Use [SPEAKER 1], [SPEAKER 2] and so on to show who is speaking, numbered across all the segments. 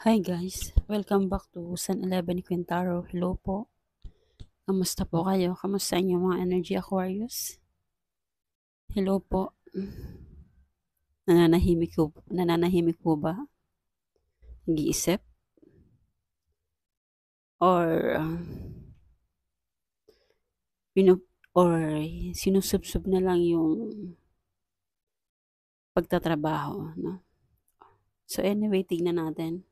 [SPEAKER 1] Hi guys, welcome back to San 11 Quintaro. Hello po. Kamusta po kayo? Kamusta inyong mga Energy Aquarius? Hello po. Nananahimik po ba? Nag-iisip? Or pinu or sinusubsob na lang yung pagtatrabaho, no? So anyway, tingnan natin.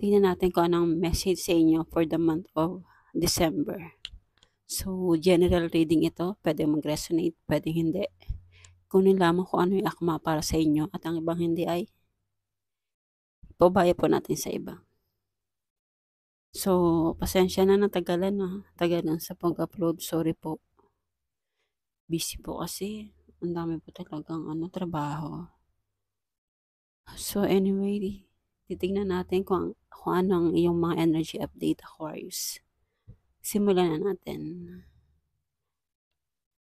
[SPEAKER 1] Tingnan natin kung anong message sa inyo for the month of December. So, general reading ito. Pwede mag-resonate, pwede hindi. Kunin lamang kung ano yung akma para sa inyo at ang ibang hindi ay paubaya po natin sa iba. So, pasensya na natagalan na. Tagalan sa pag-upload. Sorry po. Busy po kasi. Ang dami po talagang trabaho. So, anyway, titignan natin kung anong iyong mga energy update, Aquarius. Simulan na natin.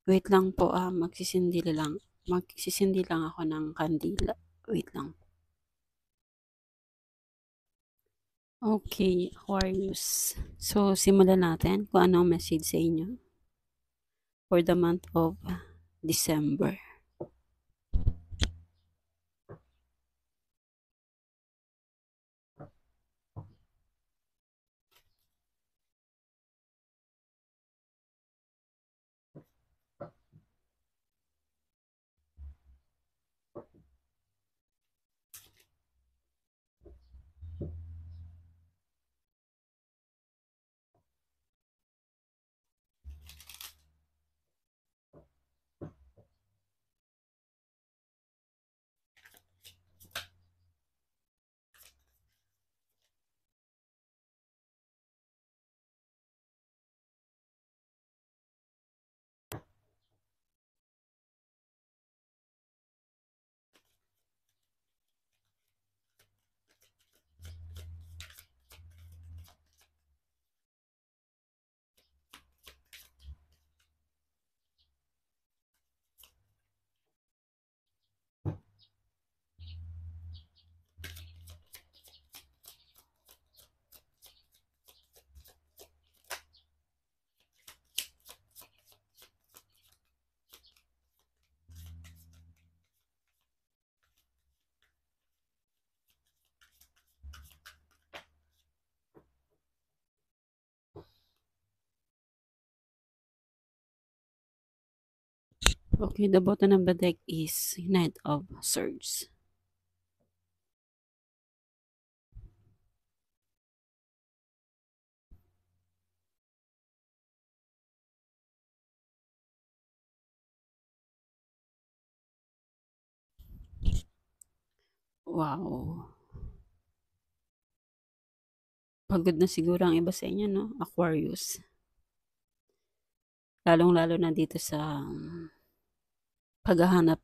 [SPEAKER 1] Wait lang po, magsisindi lang. Magsisindi lang ako ng kandila. Wait lang. Okay, Aquarius. So, simulan natin kung ano ang message sa inyo for the month of December. Okay, the bottom of the deck is Knight of Swords. Wow. Pagod na siguro ang iba sa inyo, no? Aquarius. Lalong-lalo na dito sa paghahanap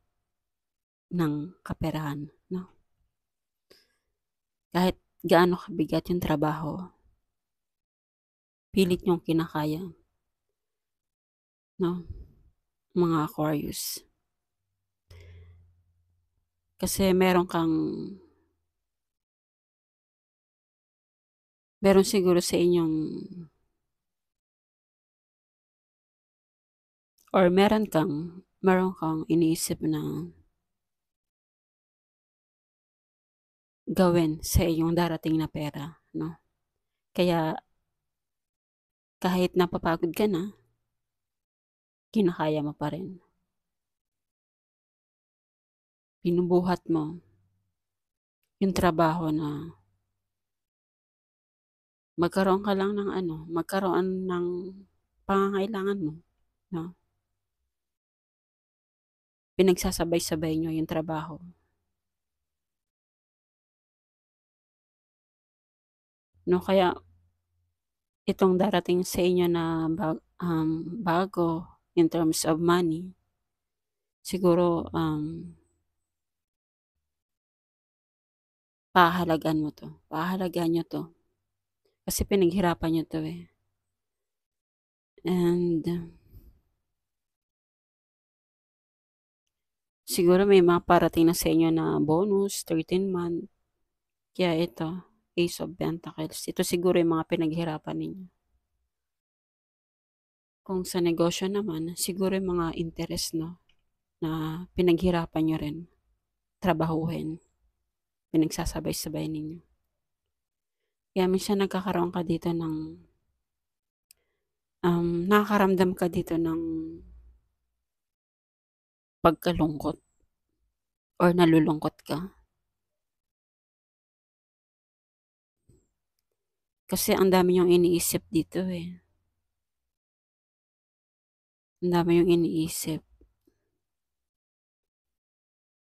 [SPEAKER 1] ng kaperahan, no? Kahit gaano kabigat yung trabaho, pilit nyong kinakaya, no? Mga Aquarius. Kasi meron siguro sa inyong or meron kang iniisip na gawin sa iyong darating na pera, no? Kaya kahit napapagod ka na, kinakaya mo pa rin. Binubuhat mo yung trabaho na magkaroon ng pangangailangan mo, no? Pinagsasabay-sabay nyo yung trabaho. No, kaya itong darating sa inyo na bago in terms of money, siguro pahalagaan mo to. Pahalagaan nyo to. Kasi pinaghirapan nyo to eh. And siguro may mga parating na sa inyo na bonus, 13 month. Kaya ito, Ace of Pentacles, ito siguro yung mga pinaghirapan ninyo. Kung sa negosyo naman, siguro yung mga interest, no, na pinaghirapan nyo rin, trabahuhin, pinagsasabay-sabay ninyo. Kaya minsan nagkakaroon ka dito ng, nakakaramdam ka dito ng pagkalungkot or nalulungkot ka. Kasi ang dami yung iniisip dito eh. Ang dami yung iniisip.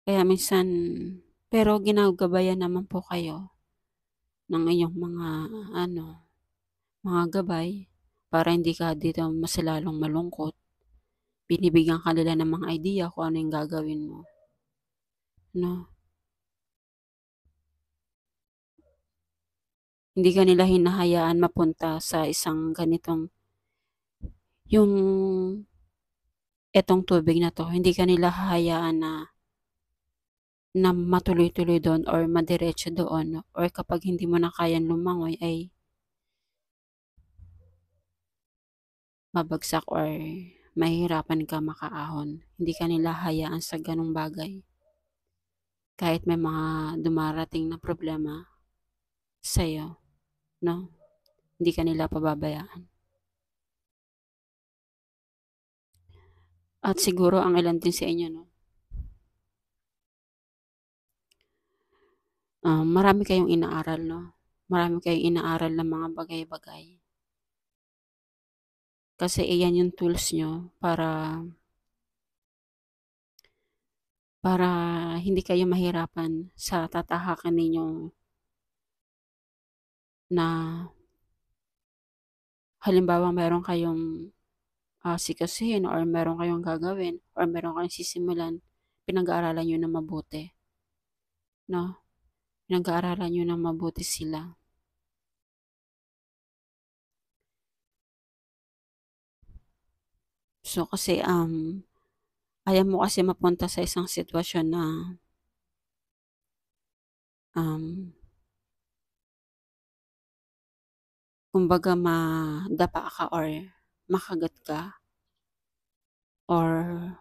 [SPEAKER 1] Kaya minsan, pero ginagabayan naman po kayo ng inyong mga, mga gabay para hindi ka dito mas lalong malungkot. Binibigyan ka nila ng mga idea kung ano yung gagawin mo. No? Hindi ka nila hinahayaan mapunta sa isang ganitong, yung etong tubig na to, hindi ka nila hahayaan na matuloy-tuloy doon or madiretso doon or kapag hindi mo na kayang lumangoy ay mabagsak or mahihirapan ka makaahon. Hindi ka nila hayaan sa ganong bagay. Kahit may mga dumarating na problema sa'yo, no? Hindi ka nila pababayaan. At siguro ang ilan din sa inyo, no? Marami kayong inaaral, no? Marami kayong inaaral ng mga bagay-bagay. Kasi iyan yung tools nyo para hindi kayo mahirapan sa tatahakan ninyo na halimbawa meron kayong sikasuhin or meron kayong gagawin or meron kayong sisimulan, pinag-aaralan nyo na mabuti. No? Pinag-aaralan nyo na mabuti sila. So kasi ayaw mo kasi mapunta sa isang sitwasyon na kumbaga madapa ka or makagat ka or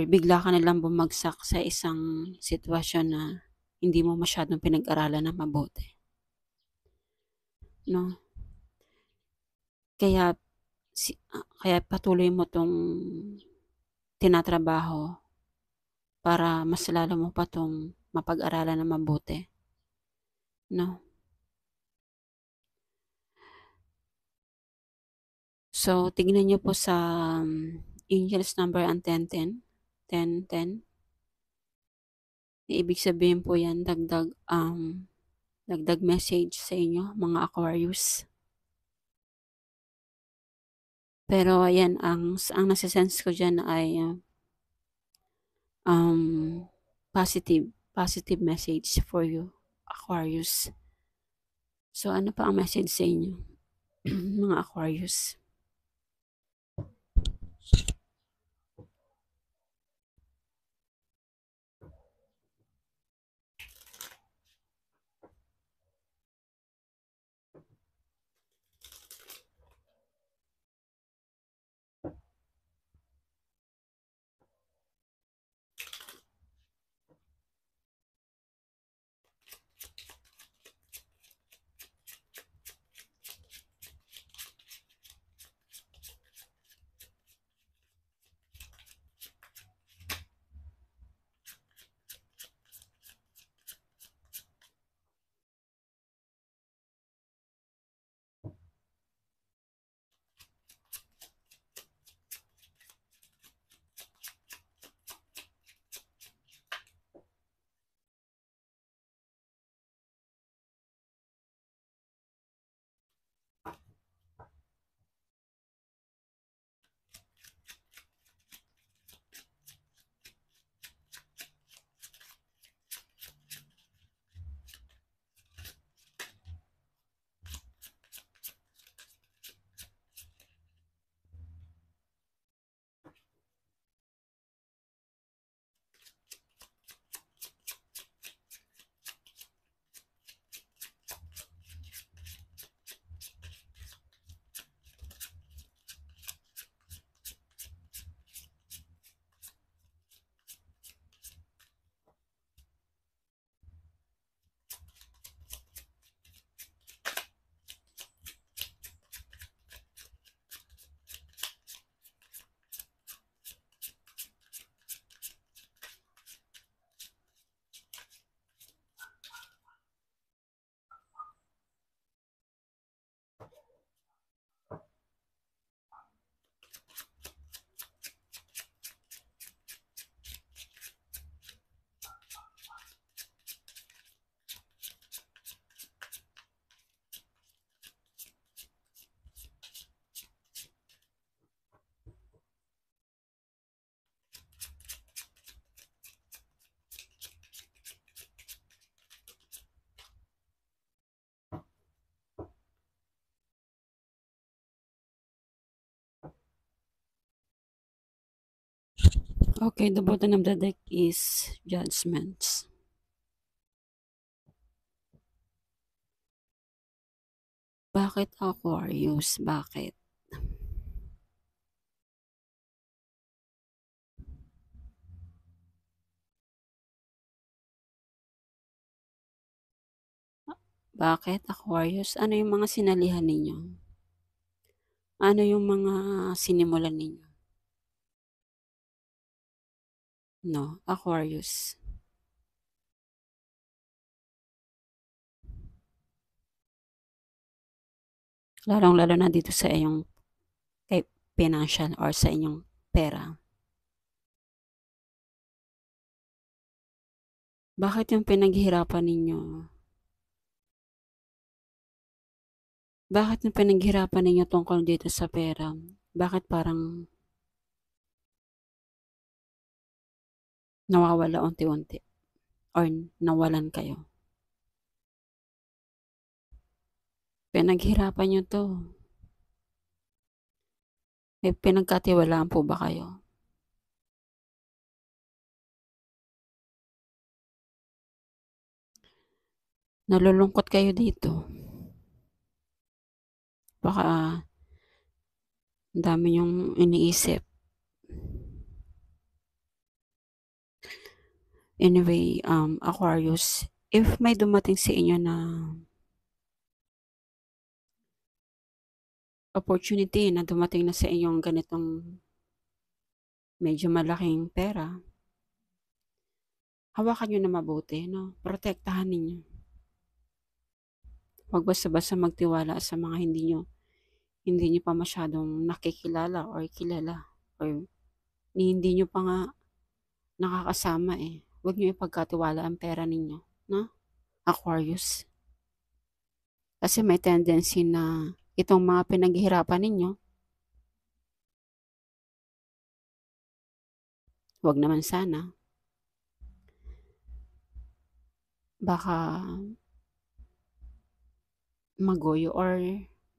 [SPEAKER 1] bigla ka nilang bumagsak sa isang sitwasyon na hindi mo masyadong pinag-aralan na mabuti. No? Kaya patuloy mo tong tinatrabaho para mas lalo mo pa tong mapag-aralan na mabuti. No? So, tignan nyo po sa Angels number ang 1010. 1010. Ibig sabihin po yan, dagdag message sa inyo, mga Aquarius. Pero ayan, ang nasa-sense ko dyan ay positive message for you, Aquarius. So, ano pa ang message sa inyo, mga Aquarius? Okay, the bottom of the deck is Judgments. Bakit Aquarius? Bakit? Bakit Aquarius? Ano yung mga sinalihan ninyo? Ano yung mga sinimulan ninyo? No, Aquarius. Lalong-lalo na dito sa iyong kay financial or sa inyong pera. Bakit yung pinaghihirapan ninyo? Bakit yung pinaghihirapan ninyo tungkol dito sa pera? Bakit parang nawawala unti-unti or nawalan kayo? Pinaghirapan nyo to. May pinagkatiwalaan po ba kayo? Nalulungkot kayo dito. Baka ang dami yung iniisip. Anyway, Aquarius, if may dumating sa inyo na opportunity na dumating na sa inyong ganitong medyo malaking pera, hawakan nyo na mabuti, no? Protektahan ninyo. Huwag basta-basta magtiwala sa mga hindi nyo pa masyadong nakikilala or kilala or hindi nyo pa nga nakakasama eh. Huwag nyo ipagkatiwala ang pera ninyo, no? Aquarius. Kasi may tendency na itong mga pinaghihirapan ninyo, huwag naman sana, baka magoyo or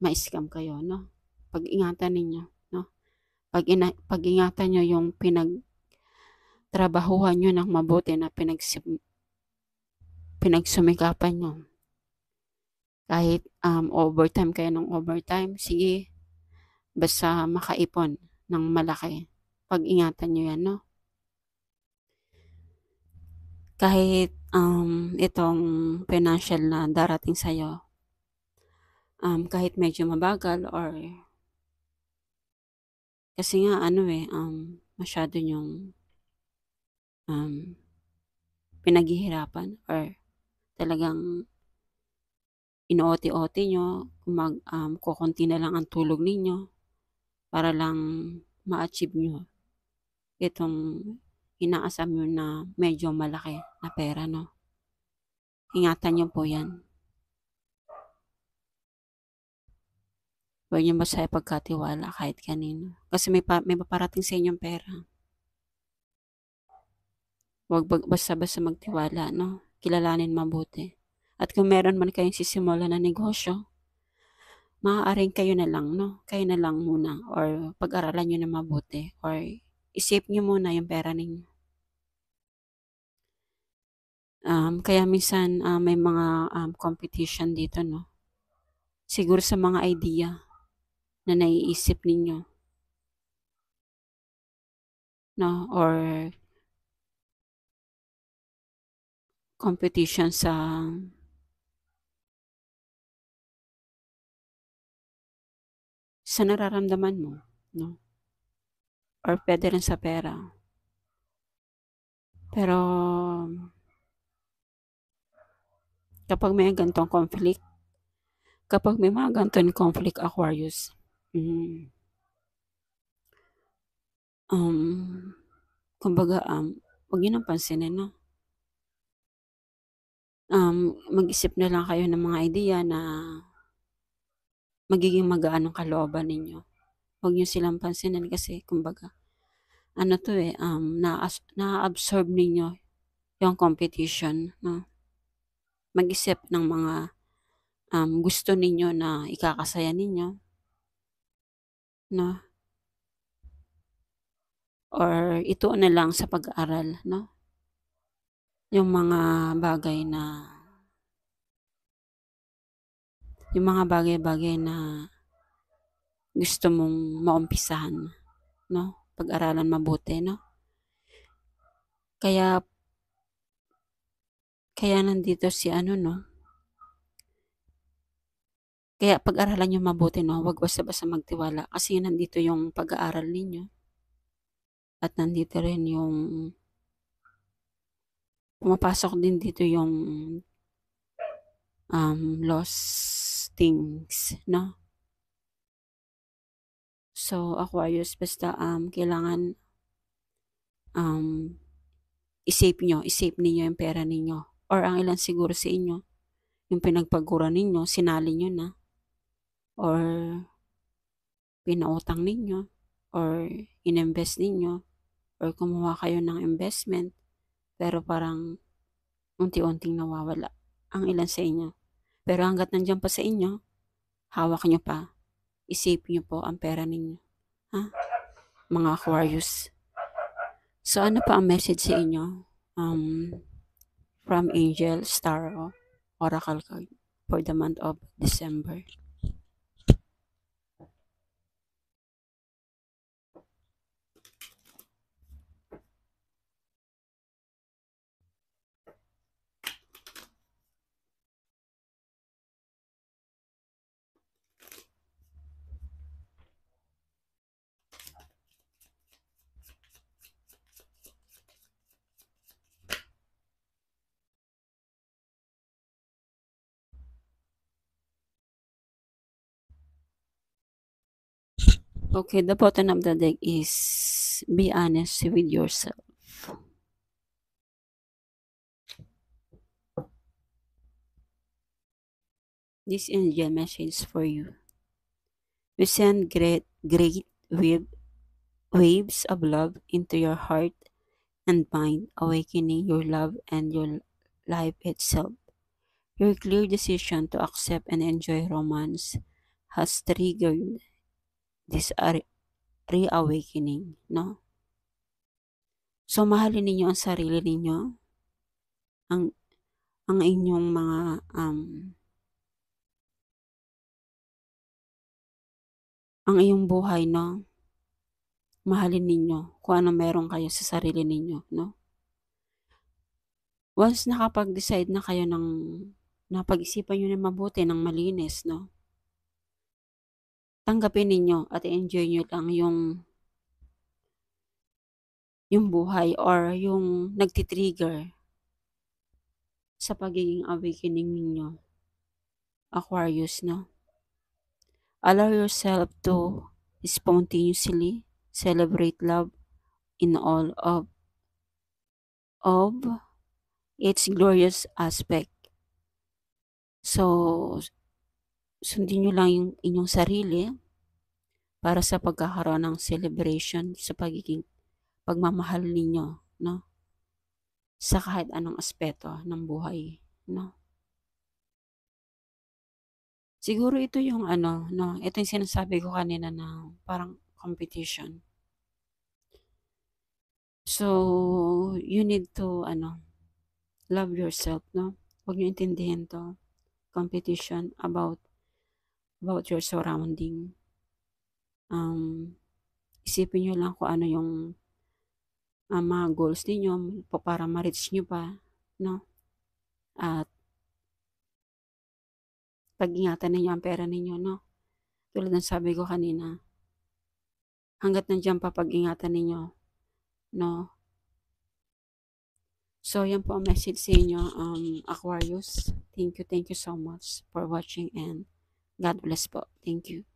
[SPEAKER 1] ma-scam kayo, no? Pag-ingatan ninyo, no? Pag-ingatan nyo yung pinagtrabahuhan nyo ng mabuti na pinagsumikapan nyo. Kahit overtime kayo ng overtime, sige, basta makaipon ng malaki. Pag-ingatan nyo yan, no? Kahit itong financial na darating sa'yo, kahit medyo mabagal or kasi nga masyado yung pinaghihirapan or talagang inuoti-oti nyo, kukunti na lang ang tulog ninyo para lang ma-achieve nyo itong inaasam nyo na medyo malaki na pera, no? Ingatan nyo po yan. Huwag nyo basta ipagkatiwala kahit kanino. Kasi may paparating sa inyong pera. Huwag basta-basta magtiwala, no? Kilalanin mabuti. At kung meron man kayong sisimula na negosyo, maaaring kayo na lang, no? Kayo na lang muna or pag-aralan nyo na mabuti or isip nyo muna yung pera ninyo. Kaya minsan may mga competition dito, no? Siguro sa mga idea na naiisip ninyo, no? Or competition sa nararamdaman mo, no? Or pwede rin sa pera. Pero kapag may gantong conflict, kapag may mga gantong conflict, Aquarius, kumbaga, huwag nyo nang pansinin, no? Mag-isip na lang kayo ng mga idea na magiging magaan ang kalooban ninyo. Huwag nyo silang pansinin kasi, kumbaga, na-absorb ninyo yung competition, no? Mag-isip ng mga gusto ninyo na ikakasaya ninyo, no? or ituon na lang sa pag-aaral, no? Yung mga bagay na yung mga bagay-bagay na gusto mong maumpisahan, no? Pag-aralan mabuti, no? Kaya kaya nandito si ano, no? Kaya pag-aralan niyo mabuti, no? Huwag basta-basta magtiwala kasi nandito yung pag-aaral ninyo at nandito rin yung pumapasok din dito yung lost things, no? So, Aquarius, basta kailangan isave ninyo yung pera ninyo. Or ang ilan siguro sa inyo, yung pinagpagura ninyo, sinali nyo na, or pinautang ninyo, or ininvest ninyo, or kumuha kayo ng investment, pero parang unti-unting nawawala ang ilan sa inyo. Pero hanggat nandyan pa sa inyo, hawak nyo pa, isave nyo po ang pera ninyo. Ha? Mga Aquarius. So, ano pa ang message sa inyo? From Angel Star Oracle card for the month of December. Okay, the bottom of the deck is be honest with yourself. This angel message for you. We send great waves of love into your heart and mind, awakening your love and your life itself. Your clear decision to accept and enjoy romance has triggered this reawakening, no? So, mahalin ninyo ang sarili ninyo, ang inyong mga ang iyong buhay, no? Mahalin ninyo kung ano meron kayo sa sarili ninyo, no? Once nakapag-decide na kayo ng napag-isipan nyo na mabuti ng malinis, no? Tanggapin ninyo at enjoy nyo lang yung buhay or yung nagtitrigger sa pagiging awakening ninyo, Aquarius, no? Allow yourself to spontaneously celebrate love in all of its glorious aspect. So, sundin nyo lang yung inyong sarili para sa pagkakaroon ng celebration sa pagiging pagmamahal ninyo, no? Sa kahit anong aspeto ng buhay, no? Siguro ito yung no? Ito yung sinasabi ko kanina na parang competition. So, you need to, love yourself, no? Huwag nyo intindihin to. Competition about your surrounding. Isipin nyo lang kung ano yung mga goals ninyo para ma-reach nyo pa, no? At pag-ingatan ninyo ang pera ninyo, no? Tulad ng sabi ko kanina, hanggat nandiyan pa pag-ingatan ninyo, no? So, yan po ang message sa inyo, Aquarius. Thank you so much for watching and God bless po. Thank you.